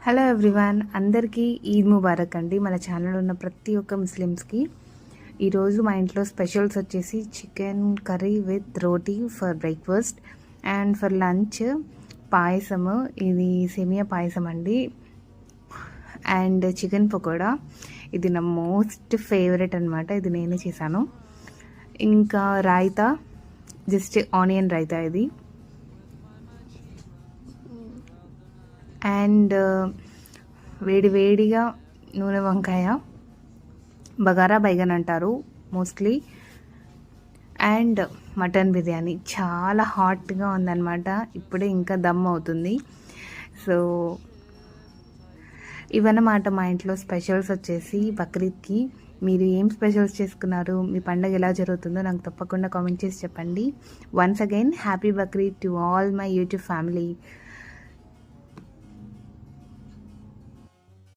Hello everyone, అందరికీ ఈద్ ముబారక్ అండి. మన ఛానల్ ఉన్న ప్రతి ఒక్క ముస్లిమ్స్కి ఈరోజు మా ఇంట్లో స్పెషల్స్ వచ్చేసి chicken curry with roti for breakfast and for lunch పాయసము. ఇది సేమియా పాయసం అండి. అండ్ చికెన్ పకోడా, ఇది నా మోస్ట్ ఫేవరెట్ అనమాట. ఇది నేనే చేశాను. ఇంకా రాయితా, జస్ట్ ఆనియన్ రైతా ఇది. అండ్ వేడి వేడిగా నూనె వంకాయ, బగారా బైగన్ అంటారు మోస్ట్లీ, అండ్ మటన్ బిర్యానీ. చాలా హాట్గా ఉందన్నమాట. ఇప్పుడే ఇంకా దమ్ అవుతుంది. సో ఇవన్నమాట మా ఇంట్లో స్పెషల్స్ వచ్చేసి బక్రీద్కి. మీరు ఏం స్పెషల్స్ చేసుకున్నారు, మీ పండుగ ఎలా జరుగుతుందో నాకు తప్పకుండా కామెంట్ చేసి చెప్పండి. Once again happy Bakrid to all my YouTube family.